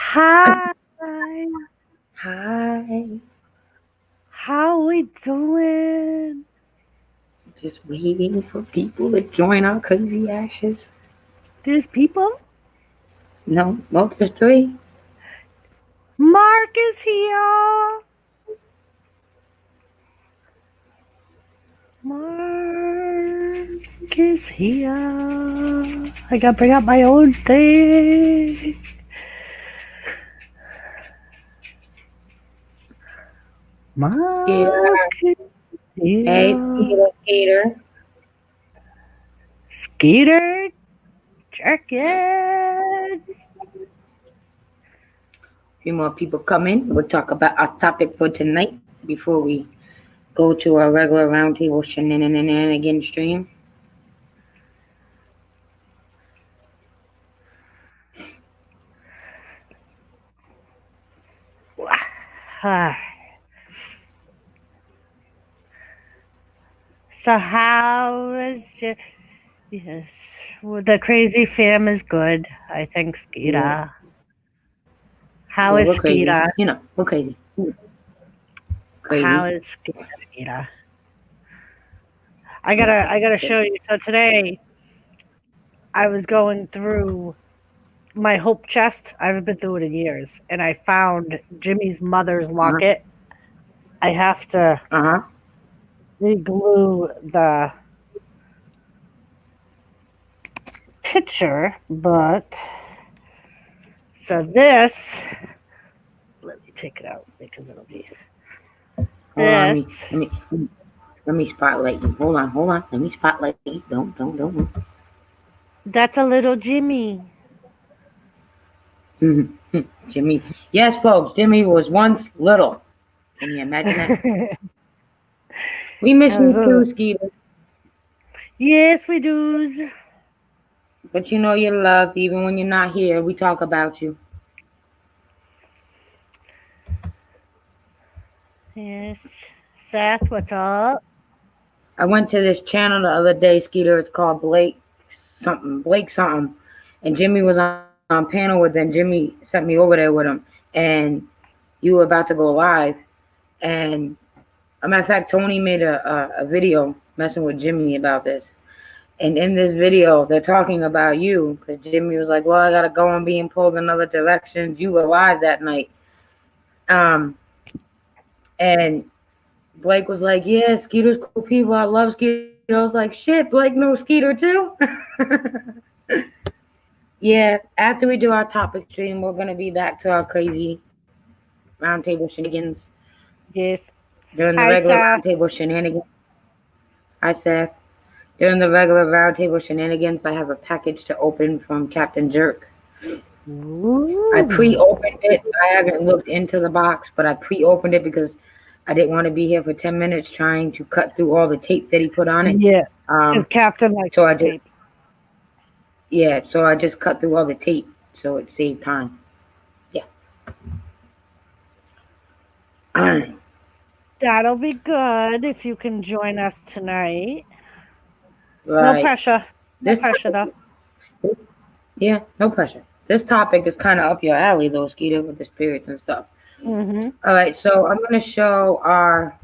Hi. Hi. How we doing? Just waiting for people to join our crazy ashes. There's people? No, well, there's 3. Mark is here. Mark is here. I gotta bring up my own thing. Mark is here. Hey, Skeeter. Skeeter Jerkins. A few more people come in. We'll talk about our topic for tonight before we go to our regular roundtable shenanigan stream. So how is your... Yes, well, the crazy fam is good. I think Skeeter. Yeah. How is we're crazy. Skeeter? You know, we're crazy. Crazy. How is Skeeter? I gotta show you. So today, I was going through my hope chest. I haven't been through it in years, and I found Jimmy's mother's locket. I have to re-glue the picture, but so this. Let me take it out because it'll be. This. Let me spotlight you. Hold on. Let me spotlight you. Don't. That's a little Jimmy. Jimmy. Yes, folks. Jimmy was once little. Can you imagine that? We miss you too, Skeeter. Yes, we do. But you know you're loved. Even when you're not here, we talk about you. Yes. Seth, what's up? I went to this channel the other day, Skeeter. It's called Blake something. And Jimmy was on panel with them. Jimmy sent me over there with him. And you were about to go live. And a matter of fact, Tony made a video messing with Jimmy about this. And in this video, they're talking about you. Because Jimmy was like, well, I got to go and being pulled in other directions. You were live that night. And Blake was like, yeah, Skeeter's cool people. I love Skeeter. I was like, shit, Blake knows Skeeter too? Yeah, after we do our topic stream, we're going to be back to our crazy roundtable shenanigans. Yes. During the regular roundtable shenanigans. Hi, Seth. During the regular roundtable shenanigans, I have a package to open from Captain Jerk. Ooh. I pre-opened it. I haven't looked into the box, but I pre-opened it because I didn't want to be here for 10 minutes trying to cut through all the tape that he put on it. Yeah, because Captain likes tape. Yeah, so I just cut through all the tape, so it saved time. Yeah. That'll be good if you can join us tonight. Right. No pressure. No pressure, though. Yeah, no pressure. This topic is kind of up your alley, though, Skeeter, with the spirits and stuff. Mm-hmm. All right, so I'm going to show our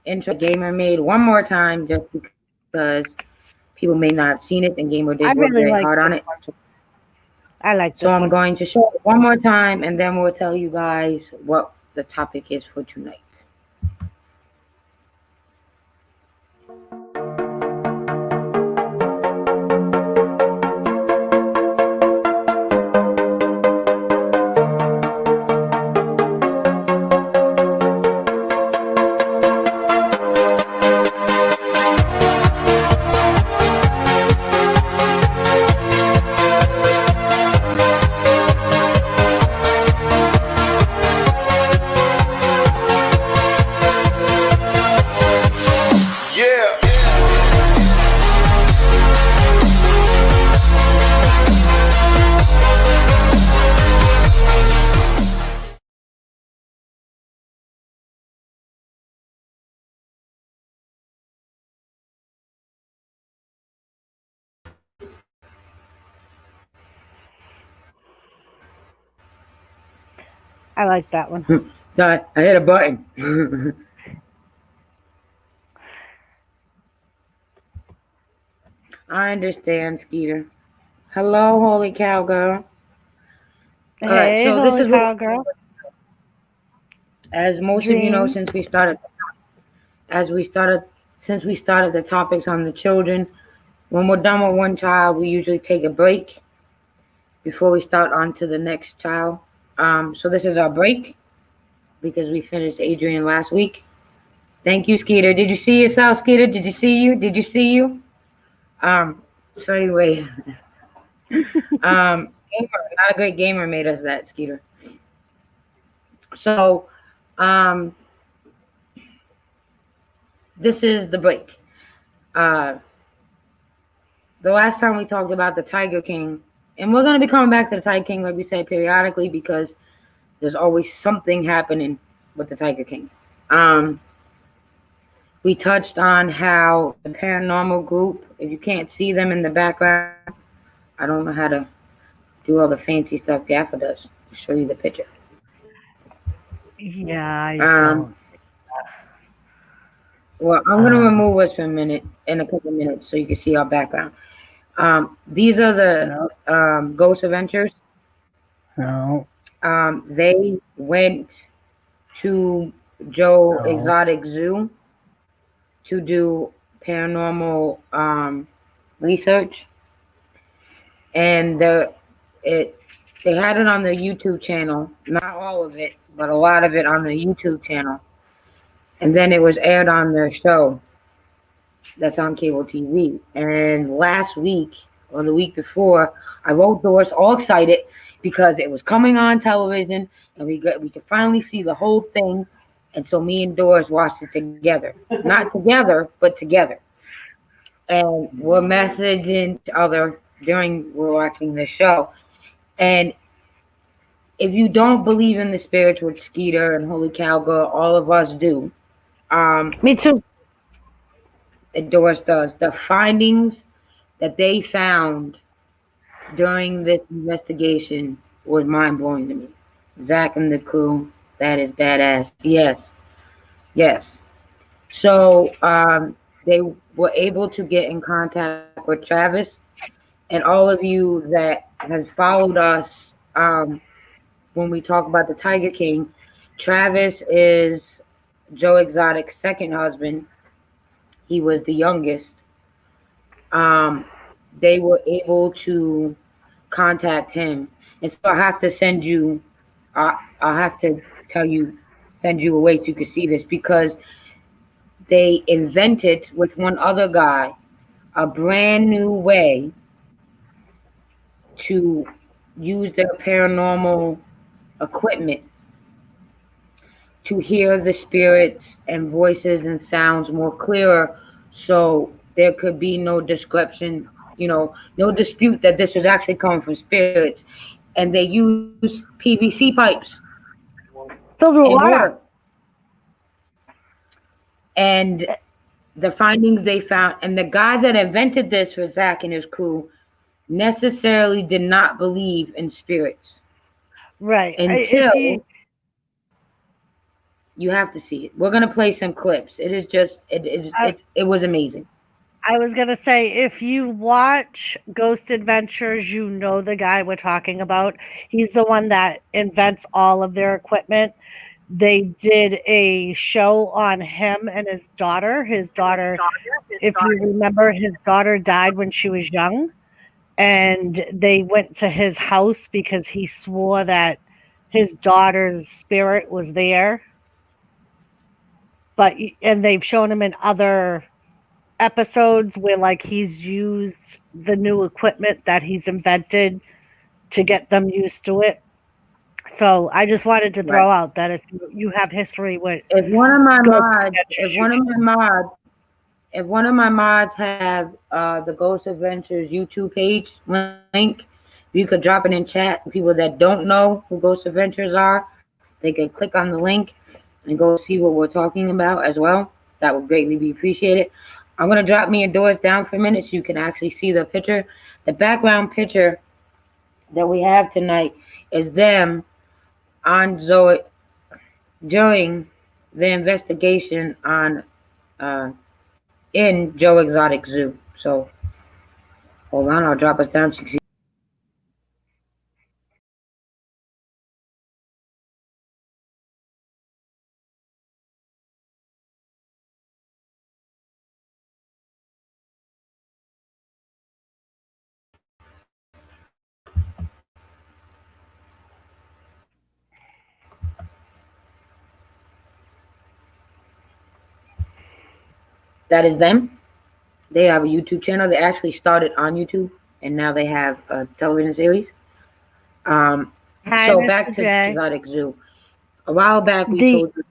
intro Gamer made one more time just because people may not have seen it, and Gamer did work very hard on it. I like this one. So I'm going to show it one more time, and then we'll tell you guys what the topic is for tonight. I like that one. Sorry, I hit a button. I understand, Skeeter. Hello, holy cowgirl. All right, Hey, so this holy is what, cow girl. as most of you know, Dream. as we started, since we started the topics on the children, when we're done with one child, we usually take a break before we start on to the next child. So this is our break because we finished Adrian last week. Thank you, Skeeter. Did you see yourself, Skeeter? Did you see you? Did you see you? Um, so anyway, not a great gamer made us that, Skeeter. So, um, this is the break. Uh, the last time we talked about the Tiger King, and we're going to be coming back to the Tiger King, like we said, periodically because there's always something happening with the Tiger King. We touched on how the paranormal group, if you can't see them in the background, I don't know how to do all the fancy stuff Gaffer does. I'll show you the picture. Yeah, I Um, don't. well, I'm going to Um, remove us for a minute, in a couple minutes, so you can see our background. These are the no, Ghost Adventures. no, They went to Joe no. Exotic Zoo to do paranormal research, and it they had it on their YouTube channel. Not all of it, but a lot of it on their YouTube channel. And then it was aired on their show that's on cable TV. And last week or the week before, I wrote Doris all excited because it was coming on television and we could finally see the whole thing. And so me and Doris watched it together. Not together, but together. And we're messaging each other during we're watching the show. And if you don't believe in the spirits with Skeeter and Holy Cowgirl, all of us do. Um, Me too. Doris does. The findings that they found during this investigation was mind blowing to me. Zach and the crew, that is badass. Yes, yes. So they were able to get in contact with Travis, and all of you that has followed us when we talk about the Tiger King, Travis is Joe Exotic's second husband. He was the youngest. Um, they were able to contact him, and so I have to send you. I have to tell you, send you a way so you can see this because they invented with one other guy a brand new way to use their paranormal equipment to hear the spirits and voices and sounds more clearer so there could be no description, no dispute that this was actually coming from spirits. And they use PVC pipes Filled with and water. water. And the findings they found, and the guy that invented this for Zach and his crew necessarily did not believe in spirits Right. If you, until you have to see it. We're gonna play some clips. It is just I, it was amazing. I was gonna say, if you watch Ghost Adventures, you know the guy we're talking about. He's the one that invents all of their equipment. They did a show on him and his daughter. His daughter, if you remember, his daughter died when she was young, and they went to his house because he swore that his daughter's spirit was there. But and they've shown him in other episodes where like he's used the new equipment that he's invented to get them used to it. So I just wanted to Right. throw out that if you have history with If one of my Ghost mods, Adventures, you know. if one of my mods have the Ghost Adventures YouTube page link, you could drop it in chat. People that don't know who Ghost Adventures are, they could click on the link and go see what we're talking about as well. That would greatly be appreciated. I'm gonna drop me and Doris down for a minute so you can actually see the picture. The background picture that we have tonight is them on Zoe during the investigation on uh, in Joe Exotic Zoo. So hold on, I'll drop us down so you can see. That is them. They have a YouTube channel. They actually started on YouTube, and now they have a television series. Um, Hi, so back Mr. to the J. exotic zoo. A while back, we The told you,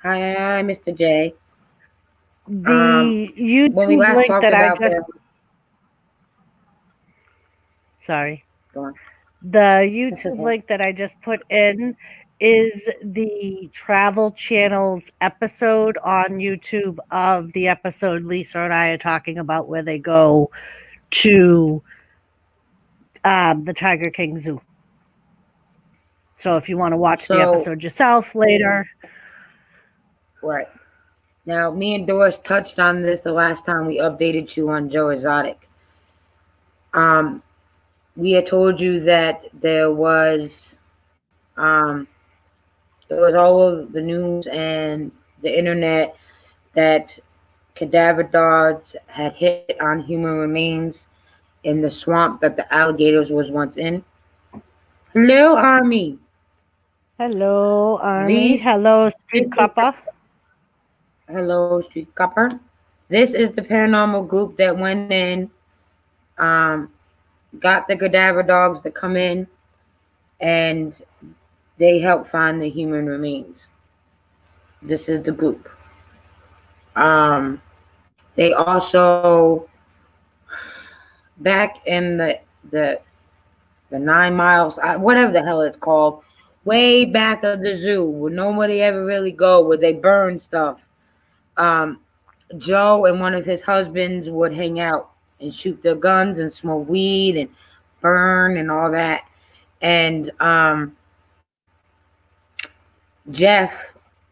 hi, Mr. J. Um, the when we YouTube last link talked that I about just them, sorry. go on. The That's YouTube okay. link that I just put in is the Travel Channel's episode on YouTube of the episode Lisa and I are talking about where they go to the Tiger King Zoo. So if you want to watch the So, episode yourself later, right now, me and Doris touched on this the last time we updated you on Joe Exotic. Um, we had told you that there was all over the news and the internet that cadaver dogs had hit on human remains in the swamp that the alligators was once in. Hello, Army. hello, Army. These Hello, this Street is the Cuppa. hello street copper. This is the paranormal group that went in, um, got the cadaver dogs to come in, and they helped find the human remains. This is the group. Um, they also back in the the 9 miles, whatever the hell it's called, way back of the zoo where nobody ever really go, where they burn stuff. Um, Joe and one of his husbands would hang out and shoot their guns and smoke weed and burn and all that. And Jeff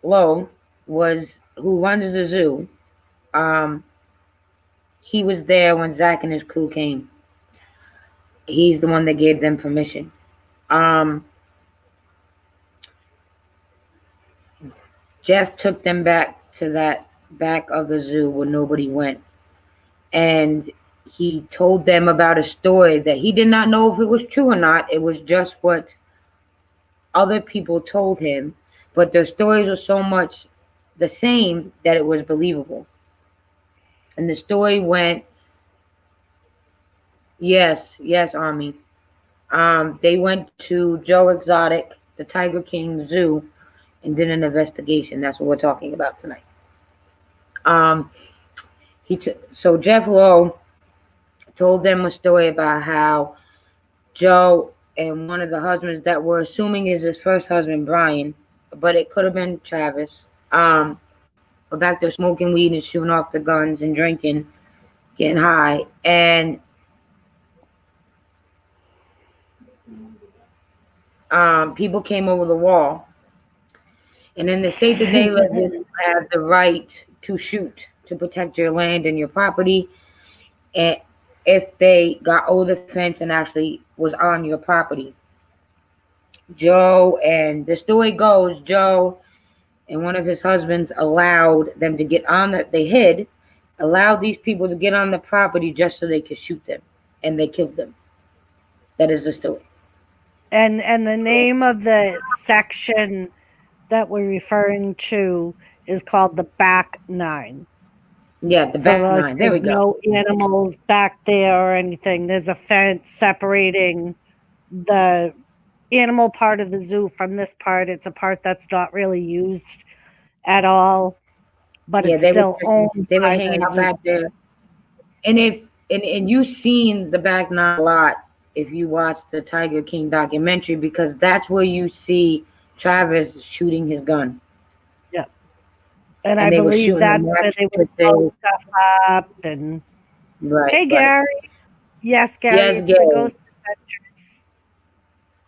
Lowe was who runs the zoo. Um, he was there when Zach and his crew came. He's the one that gave them permission. Um, Jeff took them back to that back of the zoo where nobody went. And he told them about a story that he did not know if it was true or not. It was just what other people told him. But their stories were so much the same that it was believable. And the story went, yes, Army. They went to Joe Exotic, the Tiger King Zoo, and did an investigation. That's what we're talking about tonight. Um, so Jeff Lowe told them a story about how Joe and one of the husbands that we're assuming is his first husband, Brian, but it could have been Travis. Were back there smoking weed and shooting off the guns and drinking, getting high, and people came over the wall. And in the state that they live in, you have the right to shoot to protect your land and your property. And if they got over the fence and actually was on your property, Joe and the story goes, Joe and one of his husbands allowed them to get on the, they hid, allowed these people to get on the property just so they could shoot them, and they killed them. That is the story. and the name of the section that we're referring to is called the back nine. Yeah, the So, back like, nine. There there's we go. no animals back there or anything. There's a fence separating the animal part of the zoo from this part. It's a part that's not really used at all, but Yeah, it's still owned they were by hanging the out zoo. back there. And if and you've seen the back nine a lot if you watch the Tiger King documentary, because that's where you see Travis shooting his gun. Yeah. And I And they were believe shooting that's them where right they would blow to stuff up and right, hey right. Gary. Yes, Gary, Yes, it's the Gary. Ghost Adventures.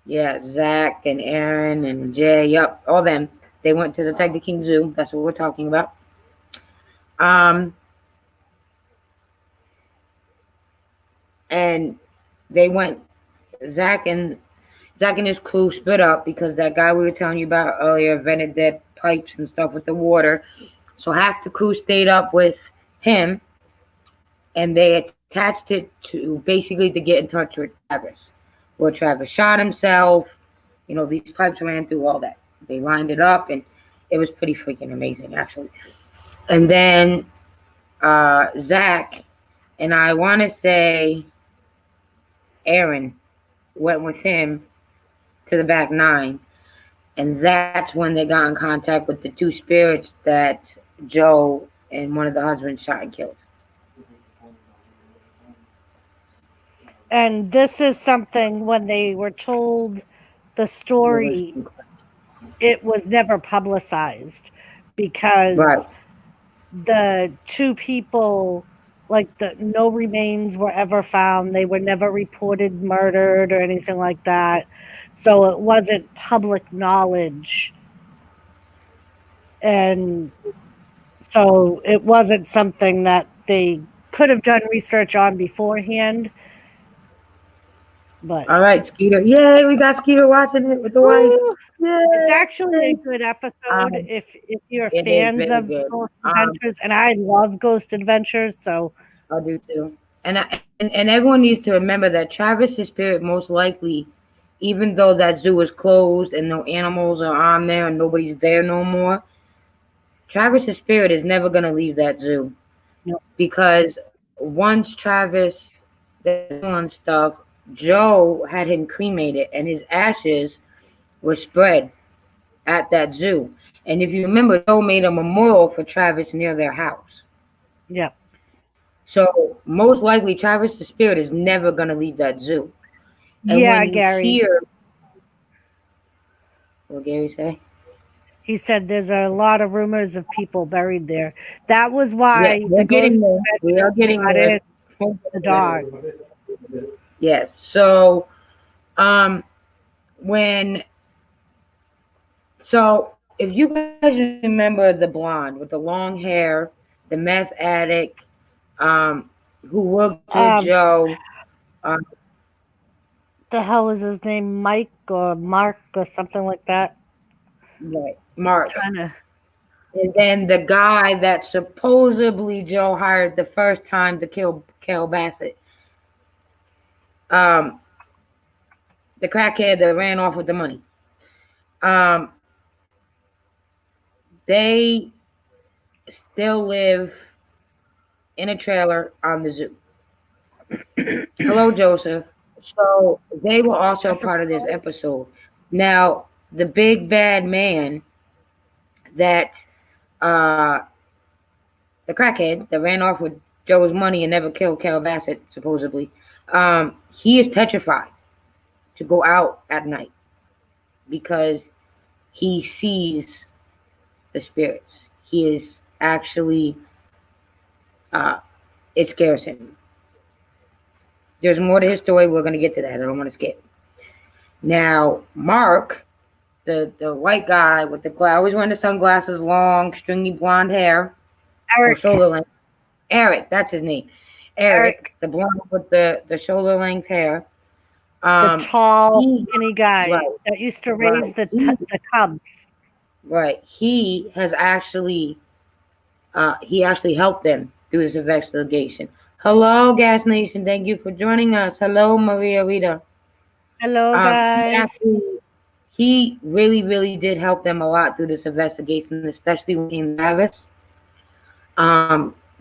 Yeah, Zach and Aaron and Jay, yep, all them. They went to the Tiger King Zoo. That's what we're talking about. Um, and they went. Zach and Zach and his crew split up because that guy we were telling you about earlier invented their pipes and stuff with the water. So half the crew stayed up with him, and they attached it to basically to get in touch with Travis. Where Travis shot himself. You know, these pipes ran through all that. They lined it up, and it was pretty freaking amazing, actually. And then Zach and I want to say Aaron went with him to the back nine, and that's when they got in contact with the two spirits that Joe and one of the husbands shot and killed. And this is something when they were told the story, it was never publicized Right. because the two people, like no remains were ever found. They were never reported murdered or anything like that. So it wasn't public knowledge. And so it wasn't something that they could have done research on beforehand. But All right, Skeeter. Yay, we got Skeeter watching it with the wife. woo, it's actually a Yay. good episode Um, if you're it is fans very of good. Ghost Adventures, and I love Ghost Adventures. So I do too. And everyone needs to remember that Travis's spirit most likely, even though that zoo is closed and no animals are on there and nobody's there no more, Travis's spirit is never gonna leave that zoo no, because once Travis did on stuff, Joe had him cremated and his ashes were spread at that zoo. And if you remember, Joe made a memorial for Travis near their house. yeah, So most likely Travis's spirit is never gonna leave that zoo. And yeah, when you Gary. hear what Gary say, He said there's a lot of rumors of people buried there. That was yeah, why the we're Ghost getting there. We are Adventures getting brought there. in the dog. Yes. So um when so if you guys remember the blonde with the long hair, the meth addict, um, who worked with Um, Joe, the hell was his name? Mike or Mark or something like that. right, Mark. Trying to. And then the guy that supposedly Joe hired the first time to kill Carol Bassett. Um, the crackhead that ran off with the money. Um, they still live in a trailer on the zoo. Hello, Joseph. So they were also That's a- part of this episode. Now, the big bad man that uh the crackhead that ran off with Joe's money and never killed Carol Bassett, supposedly, he is petrified to go out at night because he sees the spirits. He is actually, uh, it scares him. There's more to his story. We're going to get to that. I don't want to skip. Now, Mark, the white guy with the always wearing the sunglasses, long, stringy blonde hair, or Eric. shoulder length. Eric, that's his name. Eric, Eric, the blonde with the shoulder length hair. the tall, He skinny guy right, that used to raise right. the cubs. Right. He has actually he actually helped them through this investigation. Hello, Gas Nation. Thank you for joining us. Hello, Maria Rita. Hello, He guys. actually he really did help them a lot through this investigation, especially when it came to Travis.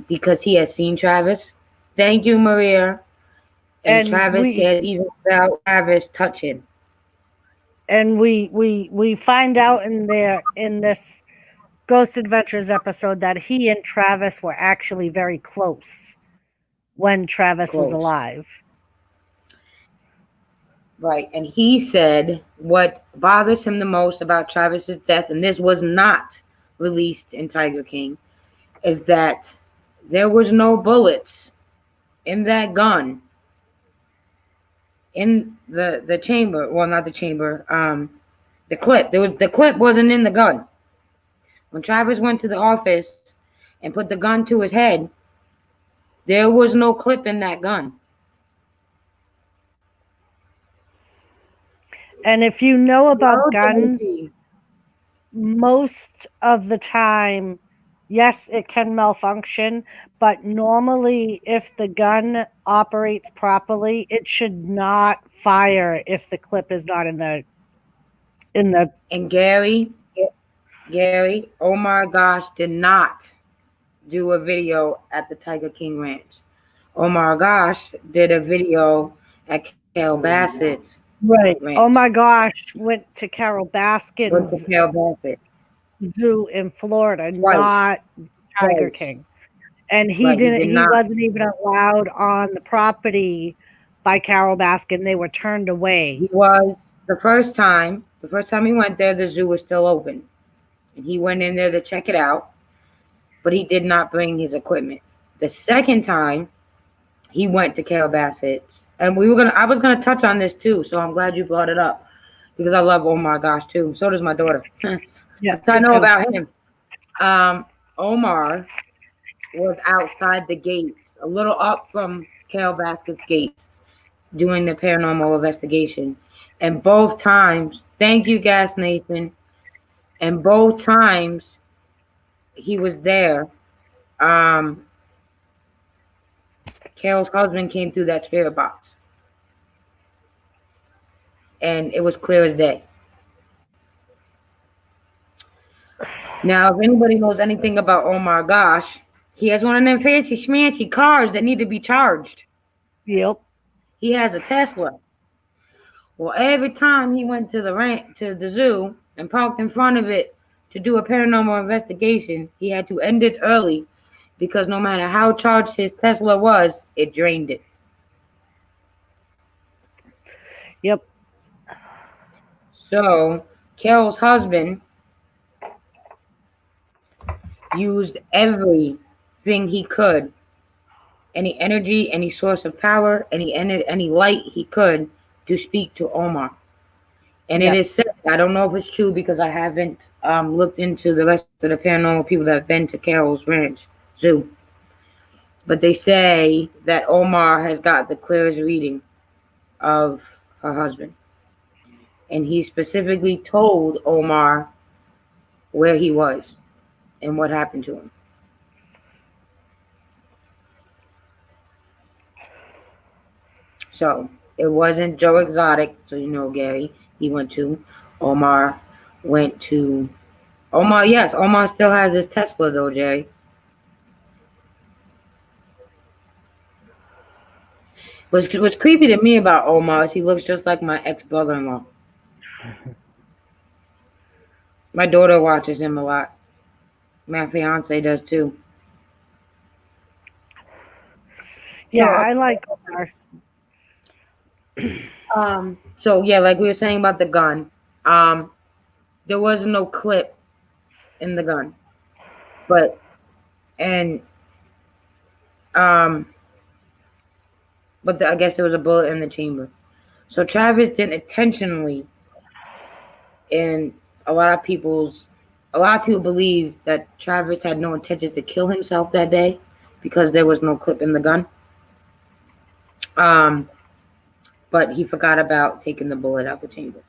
Because he has seen Travis. Thank you, Maria. And And Travis has even felt Travis touch him. we find out in this Ghost Adventures episode that he and Travis were actually very close when Travis was Close. alive. Right. And he said what bothers him the most about Travis's death, and this was not released in Tiger King, is that there was no bullets in that gun in the chamber. Well, not the chamber. The clip. The clip wasn't in the gun. When Travis went to the office and put the gun to his head, there was no clip in that gun. And if you know about guns, Yo, most of the time, yes, it can malfunction, but normally if the gun operates properly, it should not fire if the clip is not in the and Gary, OmarGosh did not do a video at the Tiger King Ranch. OmarGosh did a video at Cal Bassett's right. ranch. Oh my gosh, went to Carol Went to Baskin's Cal Bassett zoo in Florida, twice. not Tiger Twice. King. And Right, he did he not. wasn't even allowed on the property by Carol Baskin. They were turned away. He was the first time he went there, the zoo was still open. And he went in there to check it out, but he did not bring his equipment. The second time he went to Carol Bassett's, and I was gonna touch on this too, so I'm glad you brought it up because I love OmarGosh too. So does my daughter. Yeah, So I me know too. about him. Omar was outside the gates, a little up from Carol Baskett's gates, doing the paranormal investigation. And both times, thank you, Gas Nathan. And both times he was there, Carol's husband came through that spirit box. And it was clear as day. Now, if anybody knows anything about OmarGosh, he has one of them fancy schmancy cars that need to be charged. Yep. He has a Tesla. Well, every time he went to the zoo and parked in front of it to do a paranormal investigation, he had to end it early because no matter how charged his Tesla was, it drained it. Yep. So Carol's husband used everything he could, any energy, any source of power, any light he could to speak to Omar. And it Yep. is said, I don't know if it's true because I haven't looked into the rest of the paranormal people that have been to Carol's Ranch Zoo. But they say that Omar has got the clearest reading of her husband. And he specifically told Omar where he was and what happened to him. So it wasn't Joe Exotic, so you know Gary, he went to. Omar went to yes, Omar still has his Tesla though, Jerry. What's creepy to me about Omar is he looks just like my ex-brother-in-law. My daughter watches him a lot. My fiance does too. Yeah, I like Omar. So yeah, like we were saying about the gun, there was no clip in the gun, but I guess there was a bullet in the chamber. So Travis didn't intentionally, and a lot of people believe that Travis had no intention to kill himself that day because there was no clip in the gun. But he forgot about taking the bullet out the chamber.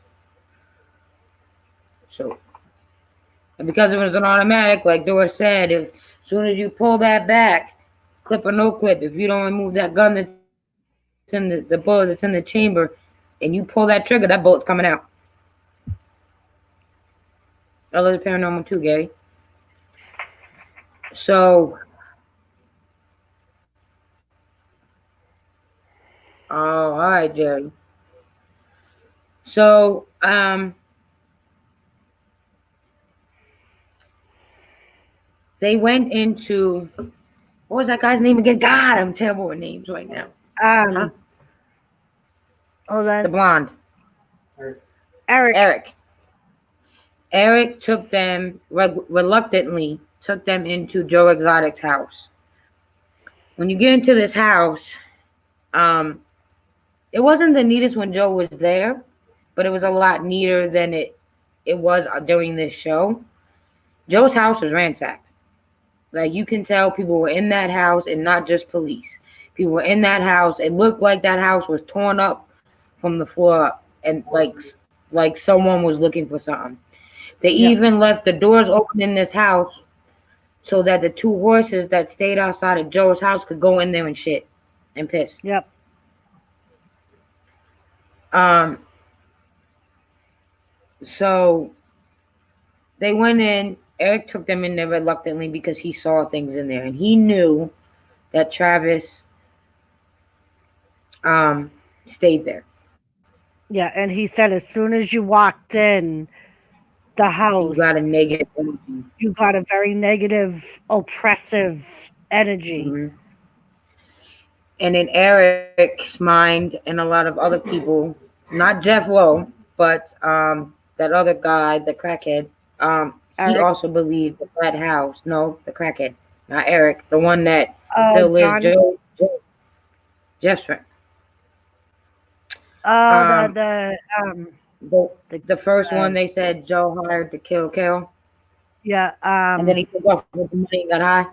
So, and because it was an automatic, like Doris said, as soon as you pull that back, clip or no clip, if you don't remove that gun that's in the bullet that's in the chamber, and you pull that trigger, that bullet's coming out. I love the paranormal too, Gary. So, all right, Jerry. So, they went into, what was that guy's name again? God, I'm terrible with names right now. Hold on. The blonde. Eric. Eric took them, reluctantly took them into Joe Exotic's house. When you get into this house, It wasn't the neatest when Joe was there, but it was a lot neater than it was during this show. Joe's house was ransacked. Like you can tell people were in that house and not just police. People were in that house. It looked like that house was torn up from the floor up and like someone was looking for something. They Yep. even left the doors open in this house so that the two horses that stayed outside of Joe's house could go in there and shit and piss. Yep. Um so they went in. Eric took them in there reluctantly because he saw things in there and he knew that Travis stayed there. Yeah. And he said as soon as you walked in the You got a house, negative energy. you got a very negative, oppressive energy. Hmm. And in Eric's mind and a lot of other people, not Jeff Lowe, but that other guy, the crackhead, he Eric. also believed that that house, no, the crackhead, not Eric, the one that Oh, still lives, John. Jeff's friend. Oh, Um, the, the the first uh, one they said Joe hired to kill Carol, yeah. and then he took off with the money and got high.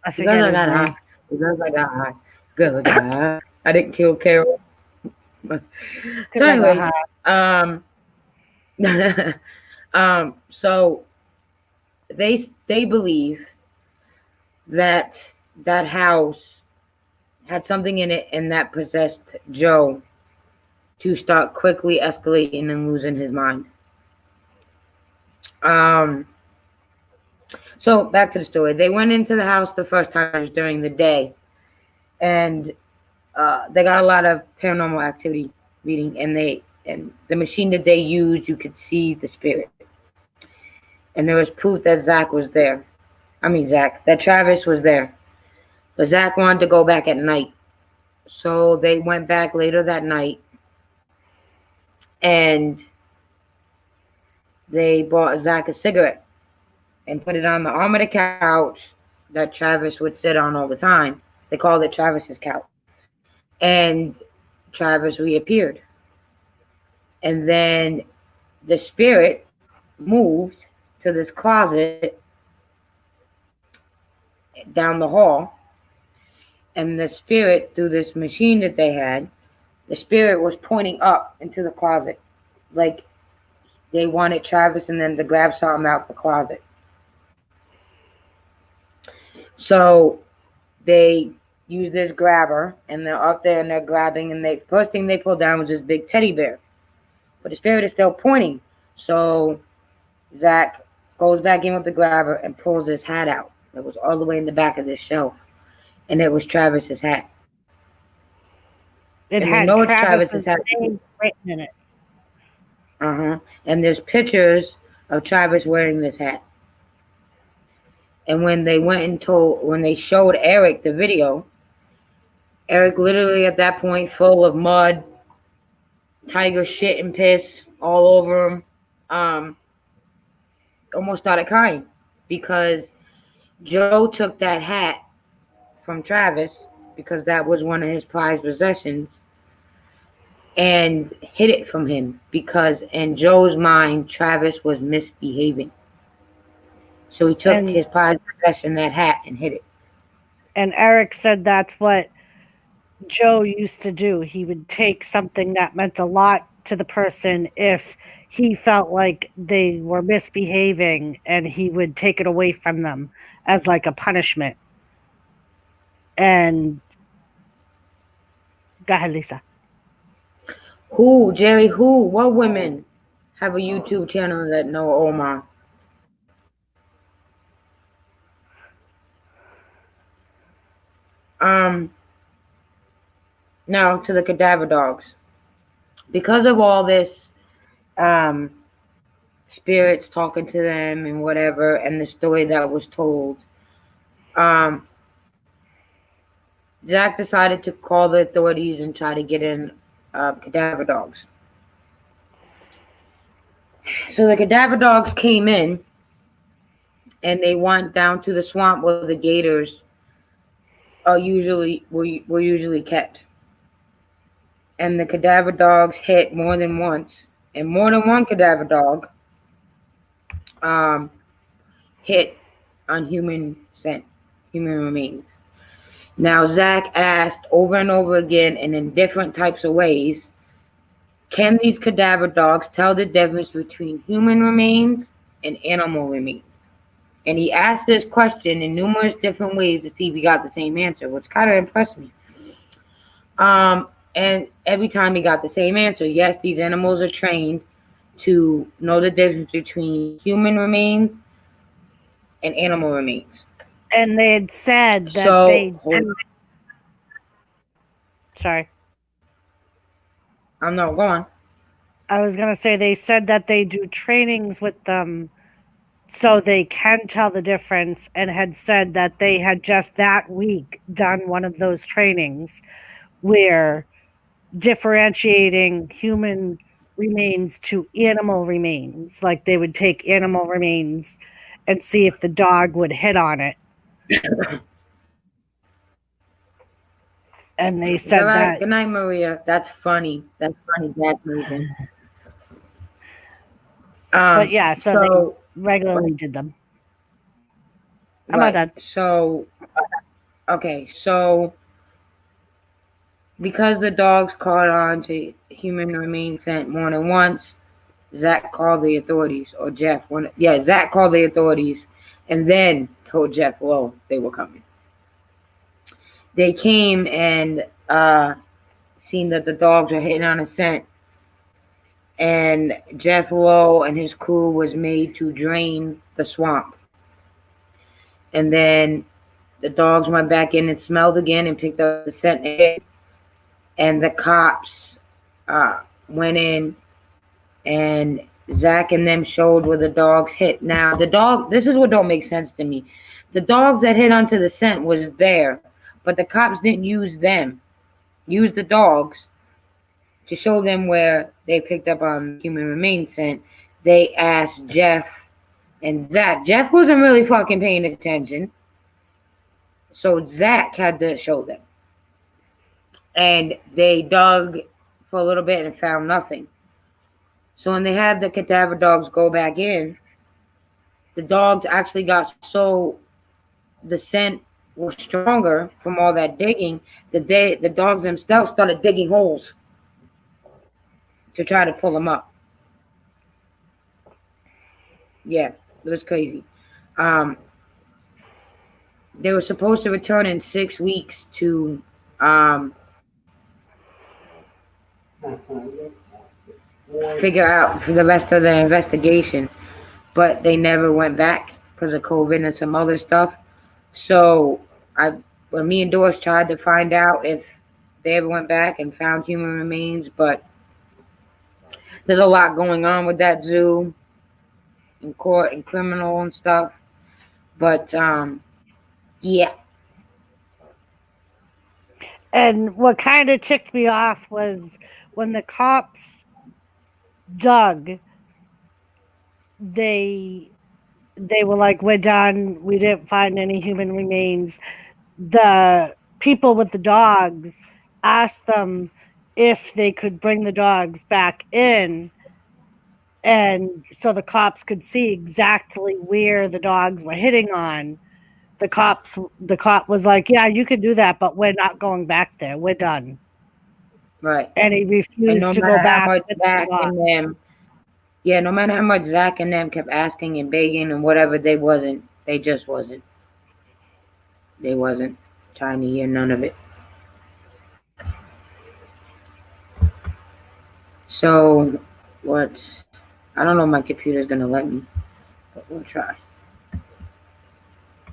I Because forget I his got high. name. Because I got high. Because I got high. I didn't kill Carol. So, Because I got anyways, high. um, so they believe that that house had something in it and that possessed Joe to start quickly escalating and losing his mind. Um, so back to the story. They went into the house the first time during the day, and they got a lot of paranormal activity reading, and the machine that they used, you could see the spirit, and there was proof that Zach was there. I mean Zach, that Travis was there, but Zach wanted to go back at night, so they went back later that night, and they bought Zach a cigarette and put it on the arm of the couch that Travis would sit on all the time. They called it Travis's couch, and Travis reappeared, and then the spirit moved to this closet down the hall, and the spirit, through this machine that they had, the spirit was pointing up into the closet, like they wanted Travis and them to grab something out the closet. So they use this grabber, and they're up there and they're grabbing, and they first thing they pulled down was this big teddy bear, but the spirit is still pointing. So Zach goes back in with the grabber and pulls his hat out. It was all the way in the back of this shelf, and it was Travis's hat. It And they had know it's Travis's Travis's hat. name written in it. And there's pictures of Travis wearing this hat. And when when they showed Eric the video, Eric literally at that point, full of mud, tiger shit and piss all over him, almost started crying because Joe took that hat from Travis because that was one of his prized possessions and hid it from him because in Joe's mind, Travis was misbehaving. So he took And his prized possession, that hat, and hid it. Eric said that's what Joe used to do. He would take something that meant a lot to the person if he felt like they were misbehaving, and he would take it away from them as like a punishment. And go ahead, Lisa. Who, Jerry, who, what women have a YouTube channel that know Omar? Um, Now to the cadaver dogs. Because of all this, um, spirits talking to them and whatever, and the story that was told, um, Zach decided to call the authorities and try to get in cadaver dogs. So the cadaver dogs came in, and they went down to the swamp where the gators are usually were usually kept. and the cadaver dogs hit more than once, and more than one cadaver dog um, hit on human scent, human remains. Now, Zach asked over and over again and in different types of ways, can these cadaver dogs tell the difference between human remains and animal remains? And he asked this question in numerous different ways to see if he got the same answer, which kind of impressed me. And every time he got the same answer, yes, these animals are trained to know the difference between human remains and animal remains. And they had said that So, they do. Sorry. I'm not going. I was going to say they said that they do trainings with them so they can tell the difference, and had said that they had just that week done one of those trainings where differentiating human remains to animal remains, like they would take animal remains and see if the dog would hit on it. And they Good said night, that, good night, Maria. That's funny. That's funny. That's amazing. but yeah, so they So regularly right, did them. I'm not right. done. So okay. So because the dogs caught on to human remains scent more than once, Zach called the authorities, or Jeff. Zach called the authorities, and then told Jeff Lowe they were coming. They came and seen that the dogs were hitting on a scent, and Jeff Lowe and his crew was made to drain the swamp. And then the dogs went back in and smelled again and picked up the scent again. And the cops went in, and Zach and them showed where the dogs hit. Now, this is what don't make sense to me. The dogs that hit onto the scent was there, but the cops didn't use them. Use the dogs to show them where they picked up on human remains scent. They asked Jeff and Zach. Jeff wasn't really fucking paying attention, so Zach had to show them. And they dug for a little bit and found nothing. So when they had the cadaver dogs go back in, the dogs actually got so the scent was stronger from all that digging that the dogs themselves started digging holes to try to pull them up. Yeah, it was crazy. Um, they were supposed to return in 6 weeks to figure out for the rest of the investigation, but they never went back because of COVID and some other stuff. So when me and Doris tried to find out if they ever went back and found human remains, but there's a lot going on with that zoo in court and criminal and stuff. But yeah. And what kind of ticked me off was when the cops dug, they were like, we're done, we didn't find any human remains. The people with the dogs asked them if they could bring the dogs back in, and so the cops could see exactly where the dogs were hitting on. The cop was like, yeah, you can do that, but we're not going back there, we're done. Right. And he And refused no to go matter how back much with the Zach and dogs. them, yeah, no matter how much Zach and them kept asking and begging and whatever, they just wasn't. They wasn't trying to hear none of it. So, I don't know if my computer's gonna let me, but we'll try.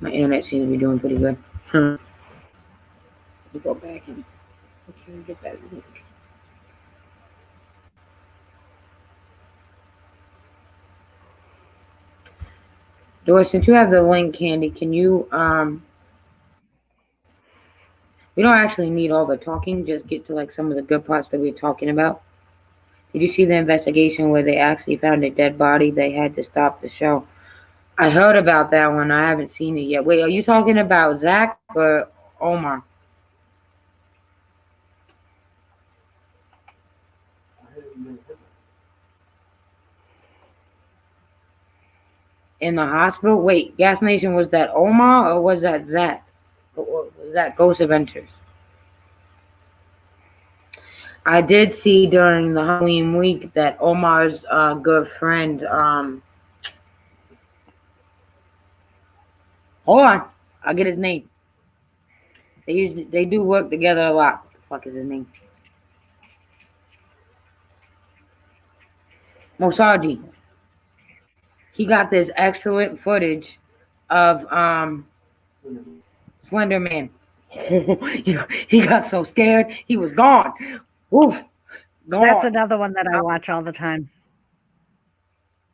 My internet seems to be doing pretty good. Let me go back and get that link. Doris, since you have the link handy, can you we don't actually need all the talking, just get to like some of the good parts that we were talking about. Did you see the investigation where they actually found a dead body? They had to stop the show. I heard about that one. I haven't seen it yet. Wait, are you talking about Zach or Omar? in the hospital. Wait, Gas Nation, was that Omar or was that Zach? Or was that Ghost Adventures? I did see during the Halloween week that Omar's good friend, hold on, I'll get his name. They do work together a lot. What the fuck is his name? Mosaji. He got this excellent footage of Slender Man. He got so scared, he was gone. Woof, That's gone. another one that I watch all the time.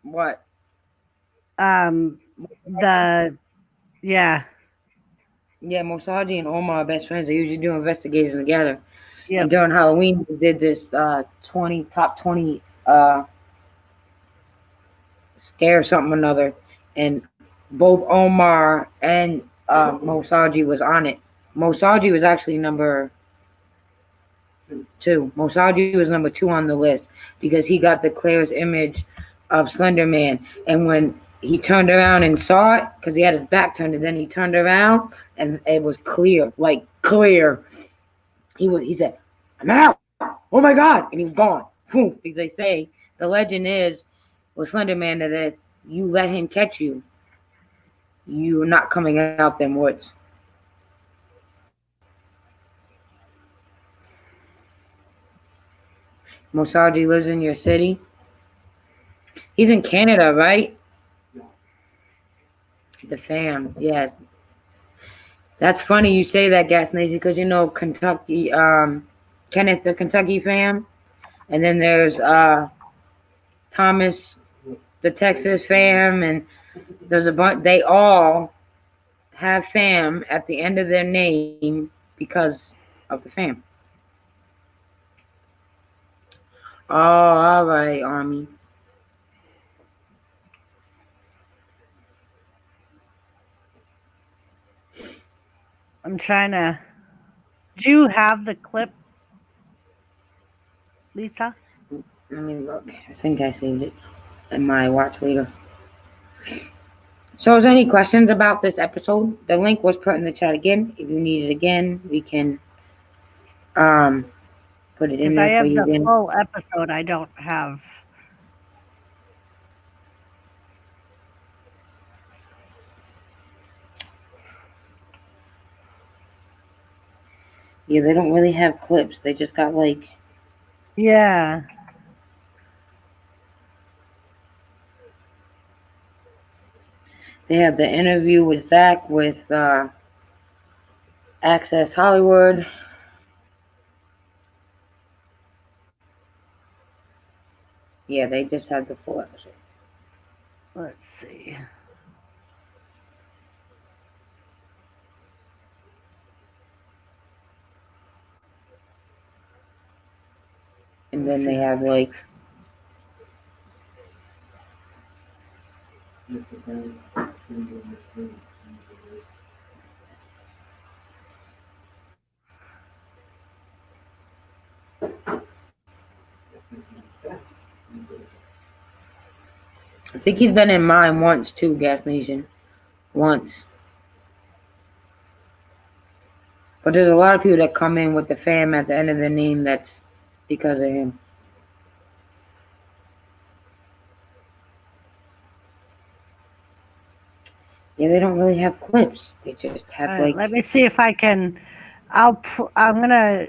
What? Um, the yeah, Yeah, Mosaji and Omar are best friends. They usually do investigations together. And yep. during Halloween, they did this 20 scare something or another, and both Omar and Mosaji was on it. Mosaji was actually number two. Mosaji was number two on the list because he got the clearest image of Slender Man. And when he turned around and saw it, because he had his back turned, and then he turned around and it was clear, like clear. He said, "I'm out. Oh my God!" And he was gone. Boom. Because they say the legend is with Slender Man that if you let him catch you, you're not coming out them woods. Mosaji lives in your city. He's in Canada, right? The fam, yes. That's funny you say that, Gas Nation, because you know Kentucky, Kenneth, the Kentucky fam, and then there's Thomas, the Texas fam, and there's a bunch. They all have fam at the end of their name because of the fam. Oh, all right, Army. I'm trying to. Do you have the clip, Lisa? Let me look. I think I saved it in my watch later. So, is there any questions about this episode? The link was put in the chat again. If you need it again, we can um put it in Because I there for have you the again. full episode. I don't have. Yeah, they don't really have clips. They just got like Yeah. they have the interview with Zach with Access Hollywood. Yeah, they just have the full episode. Let's see. And Let's then see they what have this. like I think he's been in mine once too, Gas Nation. Once. But there's a lot of people that come in with the fam at the end of their name that's because of him. Yeah, they don't really have clips. They just have All right, like let me see if I can. I'm gonna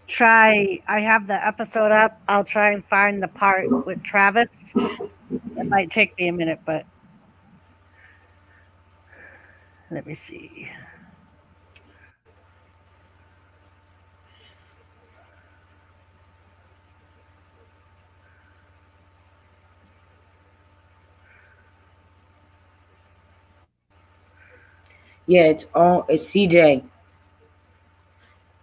try. I have the episode up. I'll try and find the part with Travis. It might take me a minute, but let me see. yeah, it's CJ.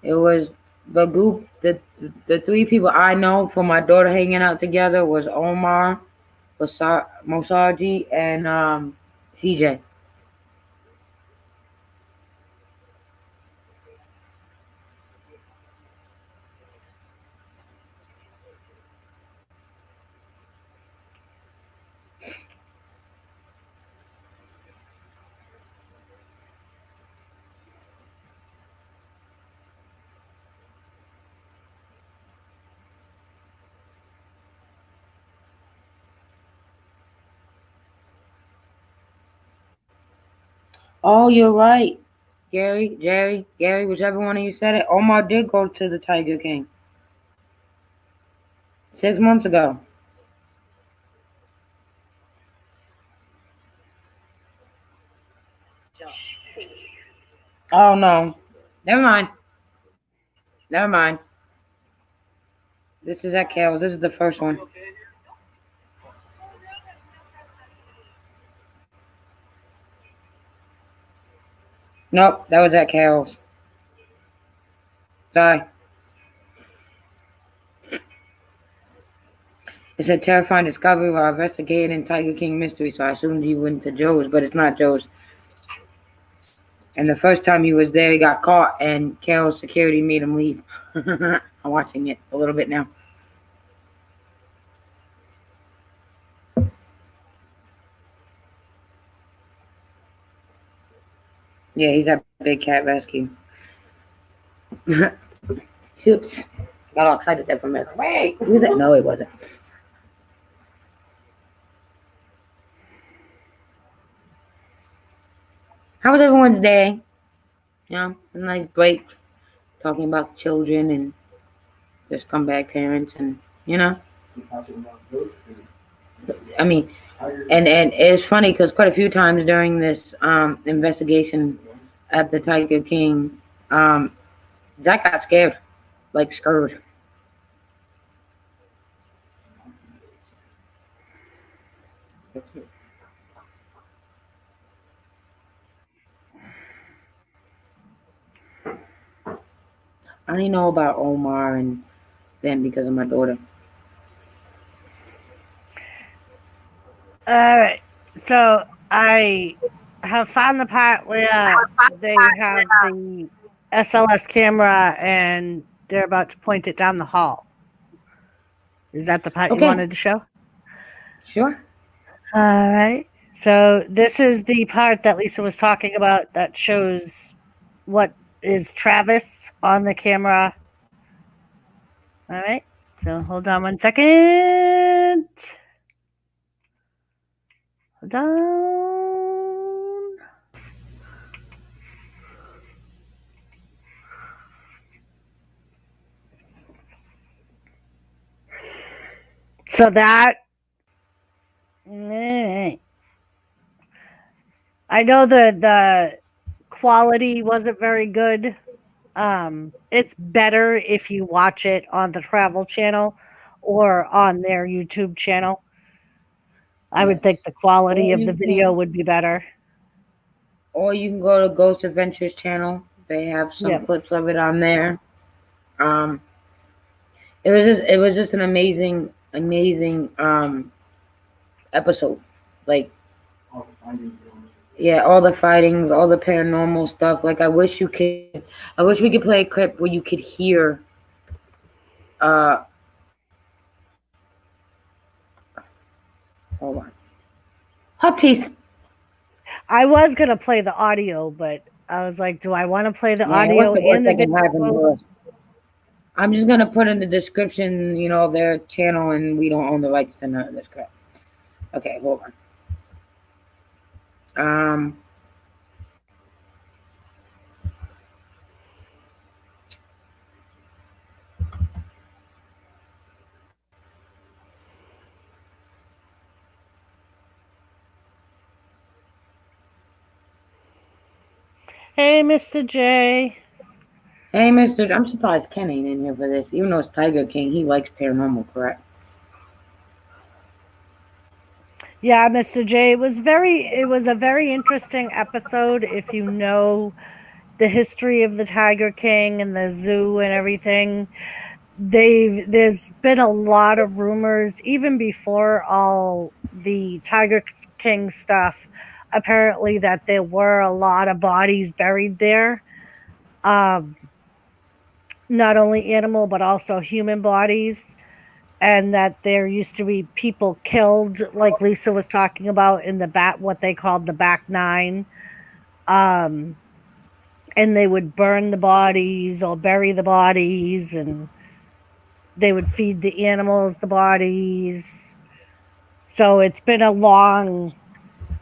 It was the group the three people I know from my daughter hanging out together was Omar, Mosaji, and CJ. Oh, you're right. Gary, whichever one of you said it. Omar did go to the Tiger King 6 months ago. Oh no, never mind. Never mind. This is at Kale's. This is the first one. Nope, that was at Carol's. Sorry. It's a terrifying discovery while investigating Tiger King mystery, so I assumed he went to Joe's, but it's not Joe's. And the first time he was there, he got caught, and Carol's security made him leave. I'm watching it a little bit now. Yeah, he's at Big Cat Rescue. Oops. Got all excited there for a minute. Wait, who's that? No, it wasn't. How was everyone's day? You know, a nice break, talking about children and just comeback parents, and you know, I mean, and it's funny because quite a few times during this investigation at the Tiger King, um, Zach got scared, like scared. I only know about Omar and them because of my daughter. All right. So I have found the part where they have the SLS camera and they're about to point it down the hall. Is that the part you Okay, wanted to show? sure. All right. So this is the part that Lisa was talking about that shows what is Travis on the camera. All right. So hold on 1 second. Hold on. So that I know the quality wasn't very good. It's better if you watch it on the Travel Channel or on their YouTube channel. I would think the quality Or of the you video can, would be better. or you can go to Ghost Adventures channel. They have some Yeah. clips of it on there. Um, it was just an amazing episode. Like, yeah, all the fightings, all the paranormal stuff. Like, I wish we could play a clip where you could hear. Uh, hold on. Hot piece. I was gonna play the audio, but I was like, do I want to play the Yeah, what's audio the worst and the that can happen video? to us? I'm just gonna put in the description, their channel, and we don't own the rights to none of this crap. Okay, hold on. Hey, Mr. J. Hey, Mister, I'm surprised Ken ain't in here for this. Even though it's Tiger King, he likes paranormal, correct? Yeah, Mr. J. It was a very interesting episode if you know the history of the Tiger King and the zoo and everything. There's been a lot of rumors even before all the Tiger King stuff, apparently, that there were a lot of bodies buried there. Um, Not only animal but also human bodies, and that there used to be people killed, like Lisa was talking about, in the back, what they called the back nine. Um, and they would burn the bodies or bury the bodies, and they would feed the animals the bodies. So it's been a long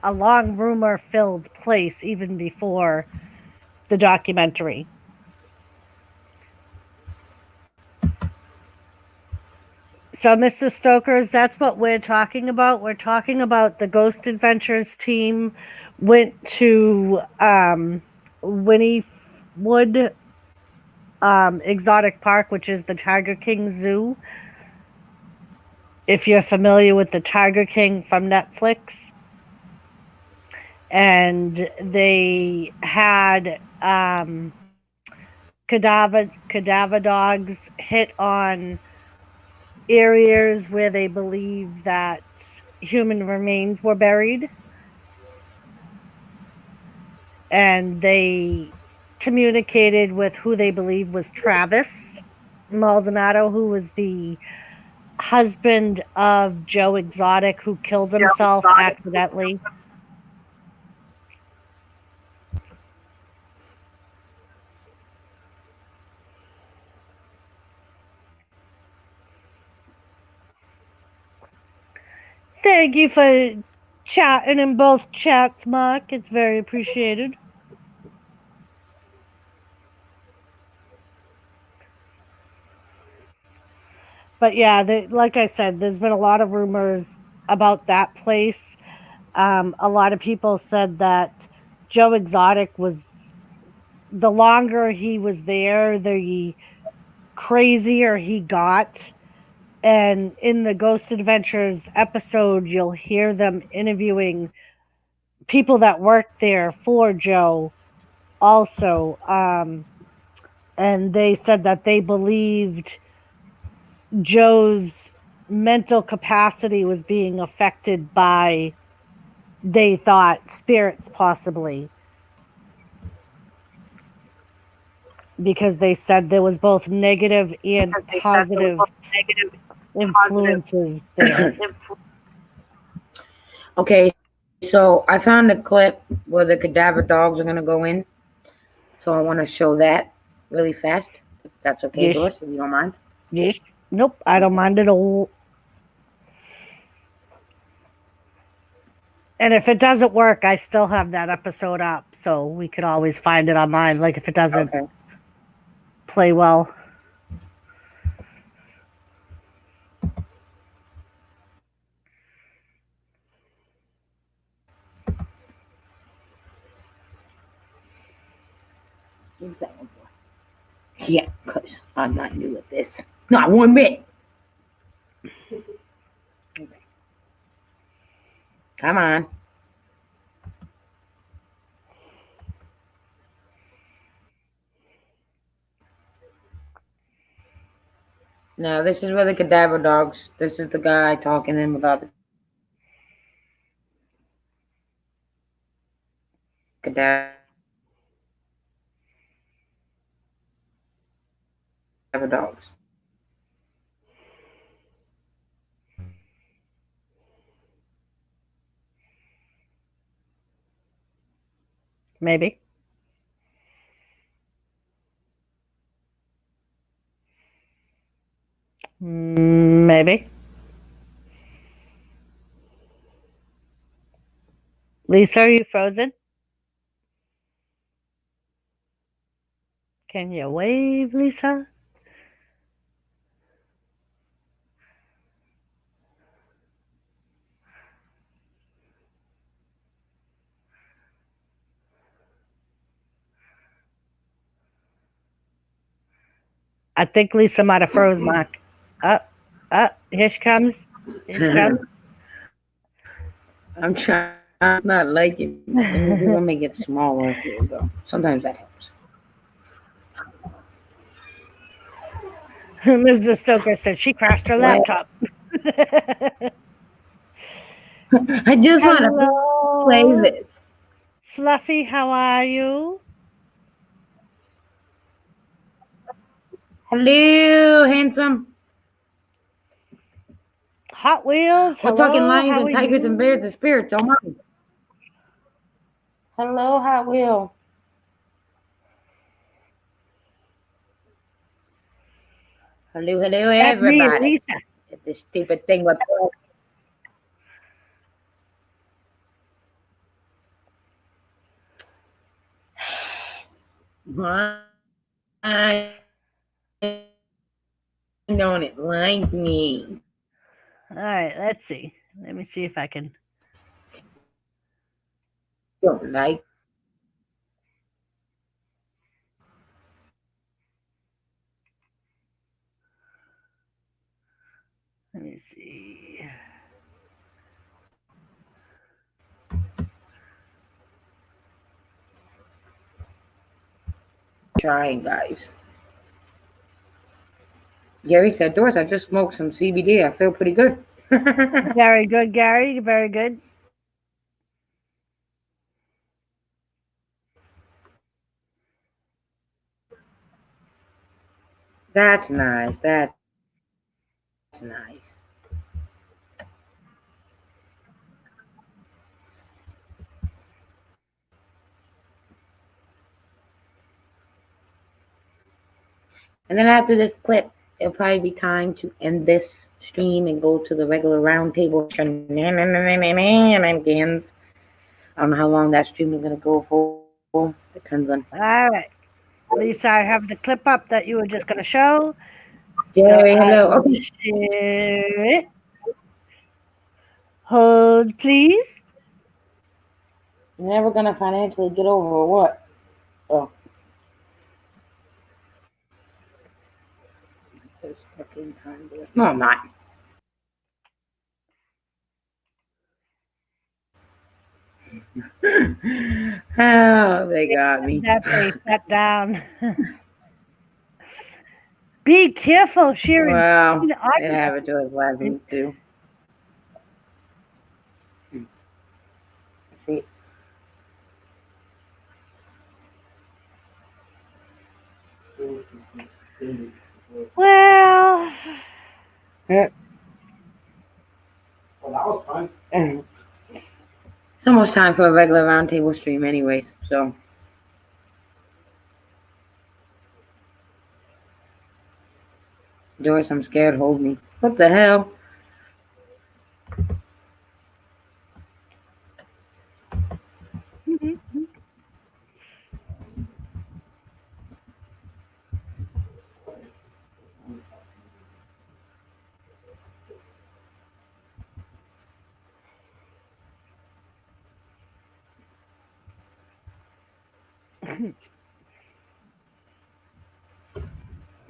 a long rumor filled place even before the documentary. So, Mr. Stokers, that's what we're talking about. We're talking about the Ghost Adventures team went to Winniewood Exotic Park, which is the Tiger King Zoo. If you're familiar with the Tiger King from Netflix, and they had cadaver dogs hit on areas where they believe that human remains were buried, and they communicated with who they believe was Travis Maldonado, who was the husband of Joe Exotic, who killed himself accidentally. Thank you for chatting in both chats, Mark. It's very appreciated. But yeah, like I said, there's been a lot of rumors about that place. A lot of people said that Joe Exotic was, the longer he was there, the crazier he got. And in the Ghost Adventures episode, you'll hear them interviewing people that worked there for Joe also. And they said that they believed Joe's mental capacity was being affected by, they thought, spirits possibly, because they said there was both negative and positive influences there. Okay, so I found a clip where the cadaver dogs are gonna go in. So I want to show that really fast. If that's okay, Yes, Doris, if you don't mind. yes. Nope, I don't mind at all. And if it doesn't work, I still have that episode up, so we could always find it online. Like if it doesn't Okay. play well. Who's that one for? Yeah, because I'm not new at this. Not one bit. Okay. Come on. Now, this is where the cadaver dogs. This is the guy talking to him about the cadaver dogs. Maybe. Maybe. Lisa, are you frozen? Can you wave, Lisa? I think Lisa might have froze, Mark. Up, up. Here she comes. Here she comes. I'm trying not like it. Let me see if I make it smaller. Here we go. Sometimes that helps. Mr. Stoker said she crashed her Well, laptop. I just want to play Hello, this. Fluffy. How are you? Hello, handsome. Hot Wheels. We're talking Hello. lions How and are tigers and bears you? and spirits. Don't mind. Hello, Hot Wheel. Hello, hello, That's me, everybody. Lisa. This stupid thing with Why don't it like me? All right, let's see. Let me see if I can. Don't like. Let me see. Trying, guys. Gary said, Doris, I just smoked some CBD. I feel pretty good. Very good, Gary. Very good. That's nice. That's nice. And then after this clip, it'll probably be time to end this stream and go to the regular roundtable shenanigans. I don't know how long that stream is gonna go for. Depends on All right. Lisa, I have the clip up that you were just going to show. So Jerry. I Hello. will Okay. share it. Hold, please. You're never gonna financially get over or what? Oh, this fucking time. No, I'm not. Oh, they got me. That they sat down. Be careful sharing Well, they audio. have it to us last week too. See, Well, yeah. Well, that was fun. It's almost time for a regular roundtable stream, anyways. So, Doris, I'm scared. Hold me. What the hell?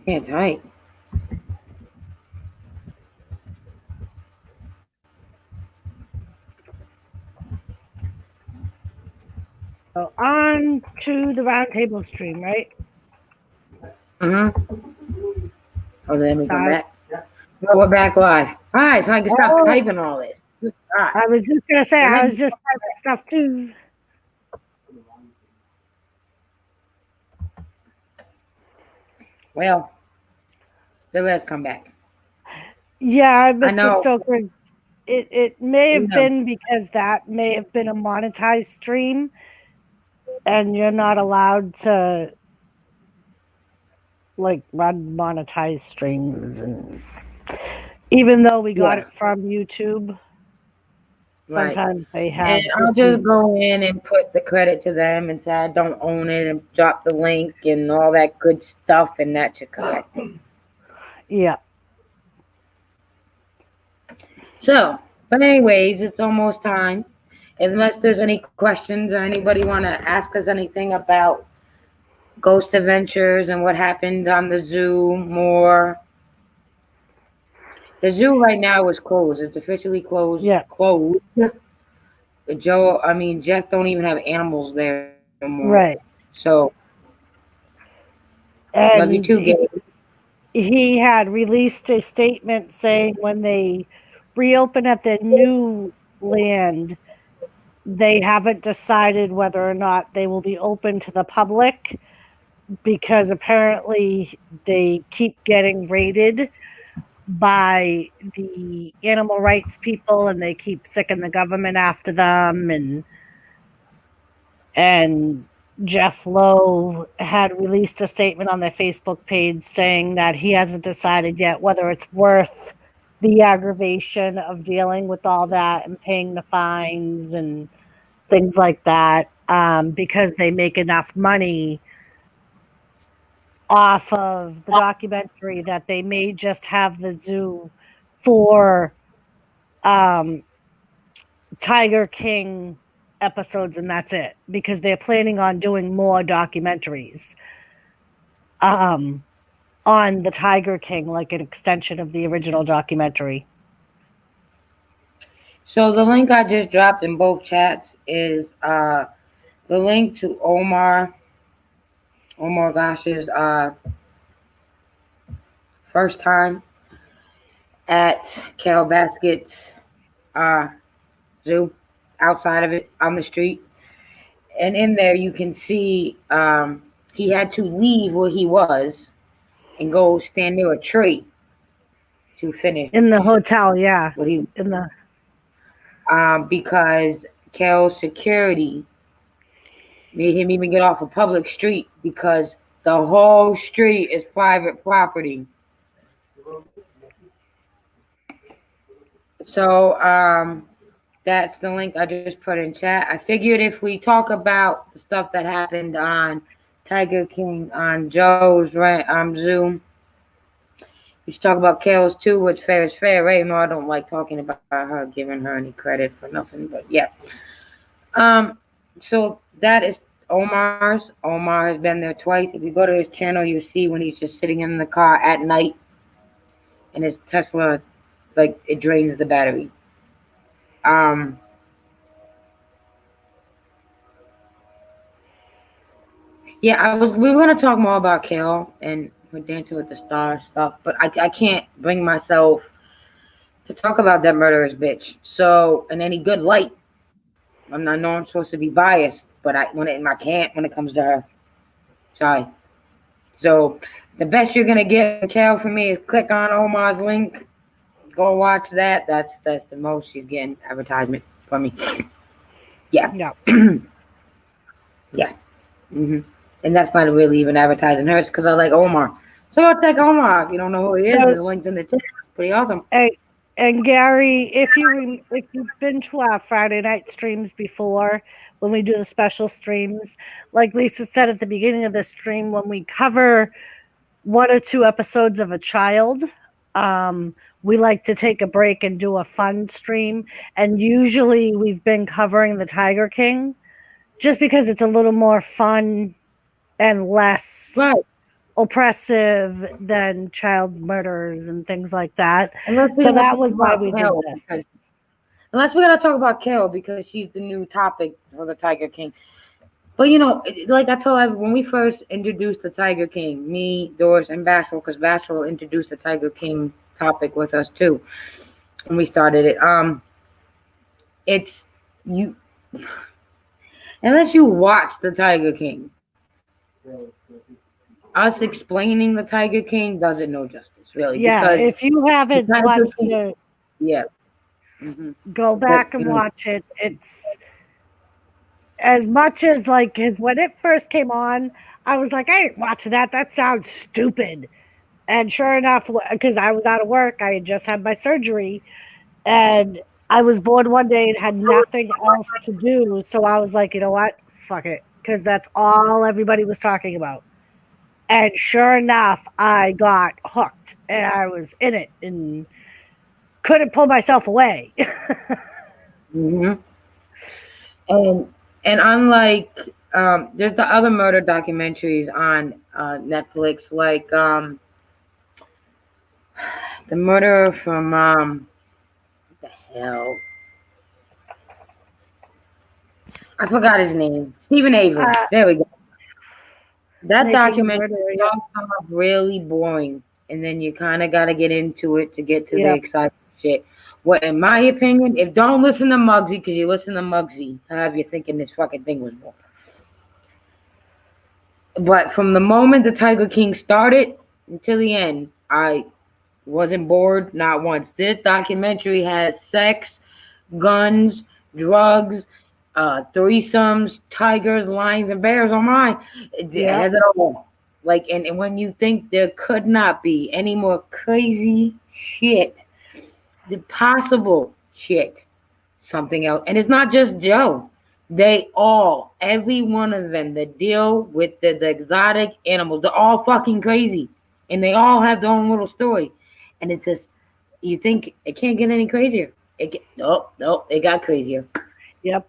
Yeah, tight. so on to the roundtable stream, right? Oh, let me come I, back. No, we're back live. All right, so I can stop oh, typing all this. All right. I was just going to say, So I let was me. just typing stuff too. Well, then let's come back. Yeah, I Mr. know. Stoker. It may You have know. been because that may have been a monetized stream, and you're not allowed to like run monetized streams, and even though we got Yeah. it from YouTube, Right. sometimes they And have I'll issues. just go in and put the credit to them and say I don't own it and drop the link and all that good stuff, and that should correct it. Yeah. So, but anyways, it's almost time. Unless there's any questions or anybody want to ask us anything about Ghost Adventures and what happened on the zoo more. The zoo right now is closed. It's officially closed. Yeah. Closed. Jeff don't even have animals there no more. Right. So, love you And too, Gabe. he had released a statement saying when they reopen at the new land, they haven't decided whether or not they will be open to the public because apparently they keep getting raided by the animal rights people and they keep sicking the government after them, and Jeff Lowe had released a statement on their Facebook page saying that he hasn't decided yet whether it's worth the aggravation of dealing with all that and paying the fines and things like that, because they make enough money off of the documentary that they may just have the zoo for um, Tiger King episodes and that's it because they're planning on doing more documentaries um, on the Tiger King, like an extension of the original documentary. So the link I just dropped in both chats is the link to OmarGosh's first time at Carol Baskin's uh, zoo outside of it on the street. And in there you can see he had to leave where he was and go stand near a tree to finish In the hotel, yeah. what he In the because Carol's security made him even get off a public street because the whole street is private property. So that's the link I just put in chat. I figured if we talk about the stuff that happened on Tiger King on Joe's Zoom, we should talk about Carol's too, which fair is fair, right? No, I don't like talking about her, giving her any credit for nothing, but yeah. So that is Omar's. Omar has been there twice. If you go to his channel, you see when he's just sitting in the car at night, and his Tesla, like it drains the battery. Yeah, we were gonna talk more about Kale and her Dancing with the Stars stuff, but I can't bring myself to talk about that murderous bitch. So in any good light, I know I'm supposed to be biased, but I can't when it comes to her. Sorry. So the best you're gonna get from Kale for me is click on Omar's link. Go watch that. That's the most she's getting advertisement from me. Yeah. yeah. Yeah. Mm-hmm. And that's not really even advertising her. It's because I like Omar. So I'll take Omar. If you don't know who he is, the link's in the chat. It's pretty awesome. And Gary, if you've been to our Friday night streams before, when we do the special streams, like Lisa said at the beginning of the stream, when we cover 1 or 2 episodes of a child, we like to take a break and do a fun stream. And usually we've been covering the Tiger King, just because it's a little more fun and less oppressive than child murders and things like that. So that was why we did this. Unless we gotta talk about Carol because she's the new topic for the Tiger King. But you know, like I told everyone, when we first introduced the Tiger King, me, Doris, and Bashful, because Bashful introduced the Tiger King topic with us too when we started it. It's you unless you watch the Tiger King. Us explaining the Tiger King doesn't no justice, really. Yeah, if you haven't watched it, yeah, go back and watch it. It's as much as like because when it first came on, I was like, I ain't watching that. That sounds stupid. And sure enough, because I was out of work, I had just had my surgery, and I was bored one day and had nothing else to do. So I was like, you know what? Fuck it, because that's all everybody was talking about. And sure enough, I got hooked and I was in it and couldn't pull myself away. And unlike there's the other murder documentaries on Netflix, like the murder from what the hell? I forgot his name. Stephen Avery. There we go. That documentary starts off really boring, and then you kind of got to get into it to get to the exciting shit. What, in my opinion, if don't listen to Muggsy, because you listen to Muggsy, I have you thinking this fucking thing was boring. But from the moment the Tiger King started until the end, I wasn't bored not once. This documentary has sex, guns, drugs, threesomes, tigers, lions, and bears on mine. It has it all. Like, and when you think there could not be any more crazy shit, the possible shit, something else. And it's not just Joe. They all, every one of them, that deal with the exotic animals, they're all fucking crazy, and they all have their own little story. And it's just, you think it can't get any crazier. Nope, nope, it got crazier. Yep.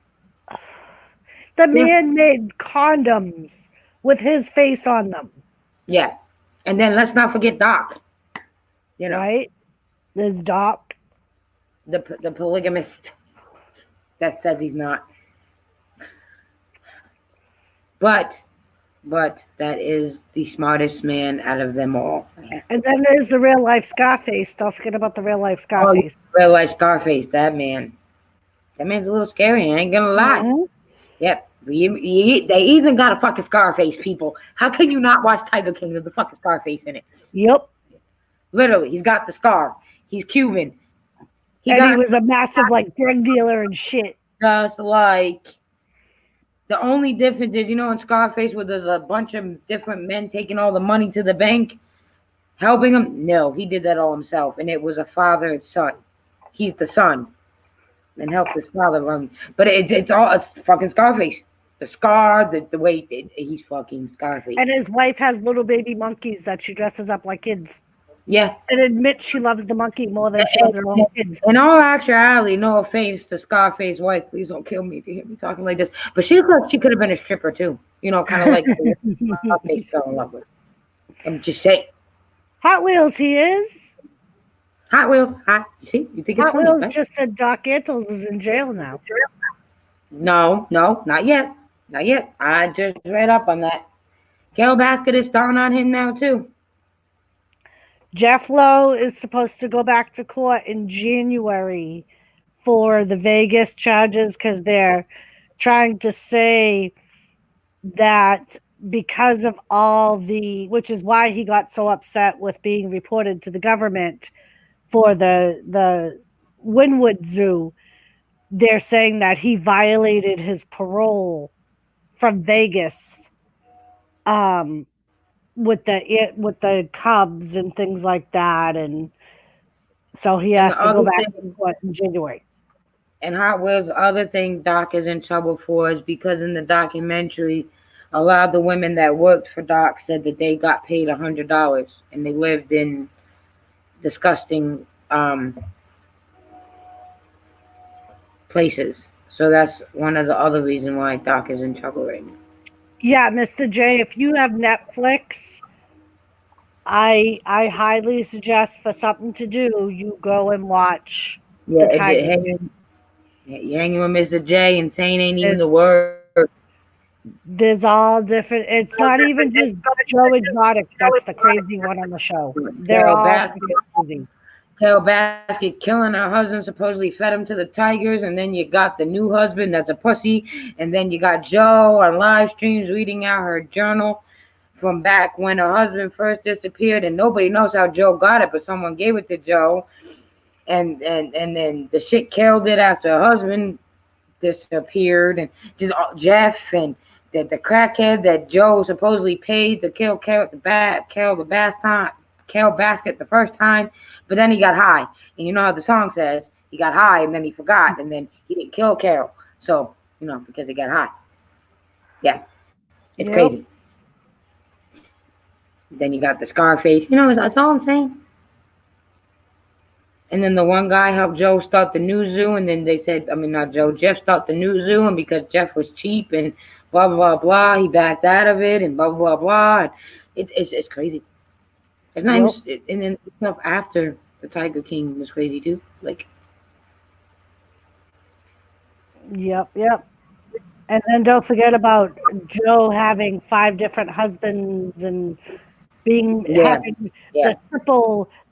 The Yeah, man made condoms with his face on them, yeah. And then let's not forget Doc. You know, right? This doc. the polygamist that says he's not, but that is the smartest man out of them all. And then there's the real life Scarface. Don't forget about the real life Oh, yeah, Scarface. real life Scarface. That man's a little scary. I ain't gonna lie. Hmm. Yep. They even got a fucking Scarface, people. How can you not watch Tiger King with the fucking Scarface in it? Yep. Literally, he's got the scar. He's Cuban. He And he got was a massive like drug dealer and shit. just like the only difference is, in Scarface, where there's a bunch of different men taking all the money to the bank, helping him. No, he did that all himself, and it was a father and son. He's the son, and helped his father run. But it's fucking Scarface. The scar, the way he's fucking Scarface. And his wife has little baby monkeys that she dresses up like kids. Yeah. And admits she loves the monkey more than she loves her own kids. In all actuality, no offense to Scarface's wife, please don't kill me if you hear me talking like this. But she looked like she could have been a stripper too. Kind of like Scarface fell in love with. I'm just saying. Hot Wheels, he is. Hot Wheels, hot. You see, you think it's Hot funny, Wheels right? just said Doc Antos is in jail now. No, not yet. Not yet. I just read up on that. Kel Basket is starting on him now too. Jeff Lowe is supposed to go back to court in January for the Vegas charges because they're trying to say that because of which is why he got so upset with being reported to the government for the Wynwood Zoo. They're saying that he violated his parole from Vegas, with the Cubs and things like that, and so he And has the to go other back to thing, court in January. and Hot Wheels, the other thing Doc is in trouble for is because in the documentary, a lot of the women that worked for Doc said that they got paid $100 and they lived in disgusting places. So that's one of the other reasons why Doc is in trouble right now. Yeah, Mr. J, if you have Netflix, I highly suggest for something to do, you go and watch Yeah, the Tiger hanging, you're hanging with Mr. J and saying ain't even King. the word. There's all different. It's not even just Joe Exotic. That's the crazy one on the show. They're Carol all Baskin, crazy. Carol Basket killing her husband, supposedly fed him to the tigers, and then you got the new husband that's a pussy, and then you got Joe on live streams reading out her journal from back when her husband first disappeared, and nobody knows how Joe got it, but someone gave it to Joe, and then the shit killed it after her husband disappeared, and just Jeff and the crackhead that Joe supposedly paid to kill Carol Basket the first time, but then he got high, and you know how the song says he got high and then he forgot, and then he didn't kill Carol, so because he got high. Yeah, it's Yep. crazy. Then you got the Scarface. That's all I'm saying. And then the one guy helped Joe start the new zoo, and then they said, I mean, not Joe, Jeff start the new zoo, and because Jeff was cheap and blah, blah, blah, he backed out of it, and blah, blah, blah. And it's crazy. It's not Yep. even, and then stuff after the Tiger King was crazy too. Like, Yep. And then don't forget about Joe having 5 different husbands and yeah, having yeah,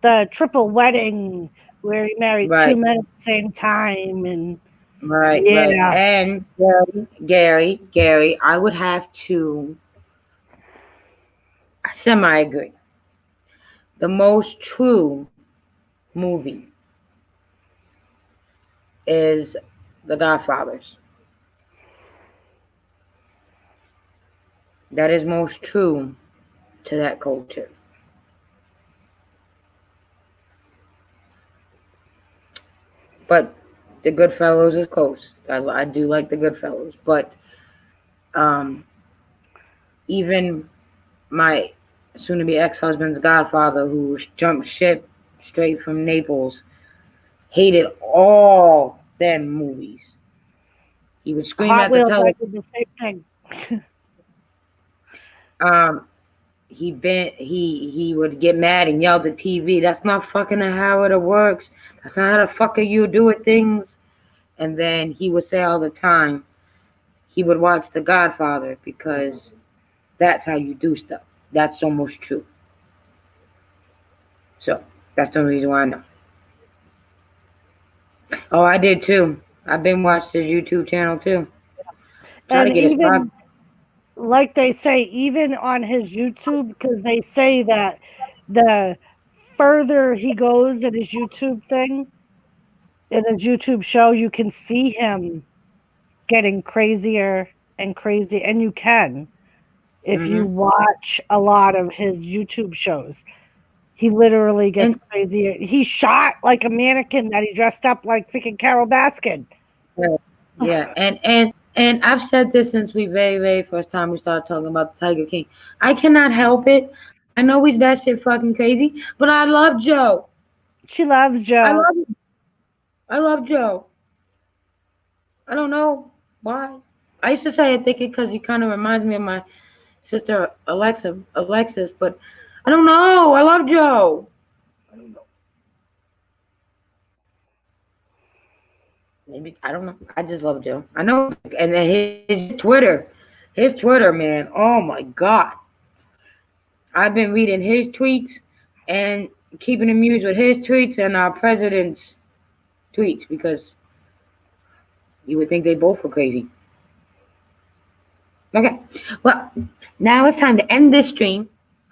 the triple wedding where he married 2 right, men at the same time, and right. yeah. And Gary, I would have to semi agree. The most true movie is The Godfathers. That is most true to that culture. But the Goodfellas is close. I do like the Goodfellas, but um, even my soon-to-be ex-husband's godfather, who jumped ship straight from Naples, hated all them movies. He would scream Hot at the Wheels, I television. did the same thing. Um, he would get mad and yell at the TV. That's not fucking how it works. That's not how the fuck are you doing things. And then he would say all the time he would watch The Godfather because that's how you do stuff. That's almost true. So that's the only reason why I know. Oh, I did too. I've been watched his YouTube channel too. Try to And get his podcast. even like they say, even on his YouTube, because they say that the further he goes in his YouTube thing, in his YouTube show, you can see him getting crazier and crazy, and you can if you Mm-hmm. watch a lot of his YouTube shows. He literally gets And crazier. He shot like a mannequin that he dressed up like freaking Carol Baskin. yeah, yeah, and I've said this since we very first time we started talking about the Tiger King. I cannot help it. I know he's batshit fucking crazy, but I love Joe. She loves I Joe. love him. I love Joe. I don't know why. I used to say I think it because he kind of reminds me of my sister Alexis, but I don't know. I love Joe. I don't know. Maybe I don't know. I just love Joe. I know, and then his Twitter, man. Oh my God, I've been reading his tweets and keeping amused with his tweets and our president's tweets because you would think they both were crazy. Okay, well, now it's time to end this stream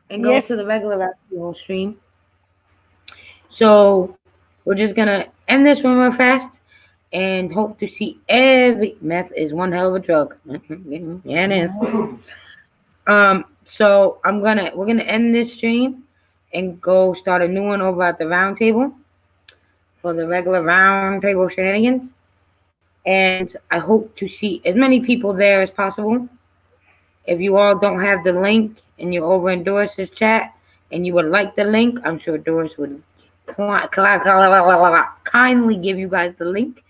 and go to Yes. the regular basketball stream. So we're just gonna end this one real fast and hope to see every meth is one hell of a drug. Yeah, it is. So we're gonna end this stream and go start a new one over at the round table for the regular round table shenanigans. And I hope to see as many people there as possible. If you all don't have the link and you're over in Doris's chat and you would like the link, I'm sure Doris would kindly give you guys the link.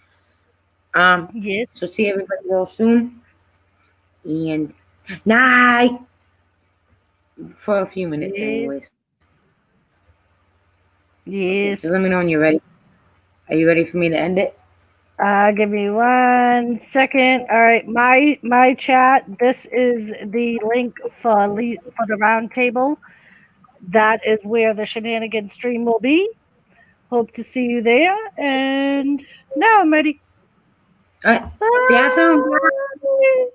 Yes. So see everybody real soon. And night for a few minutes Yes. anyways. Okay, just Yes. let me know when you're ready. Are you ready for me to end it? Give me 1 second. All right, my chat. This is the link for the round table. That is where the shenanigan stream will be. Hope to see you there. And now I'm ready. All right. See you soon. Bye.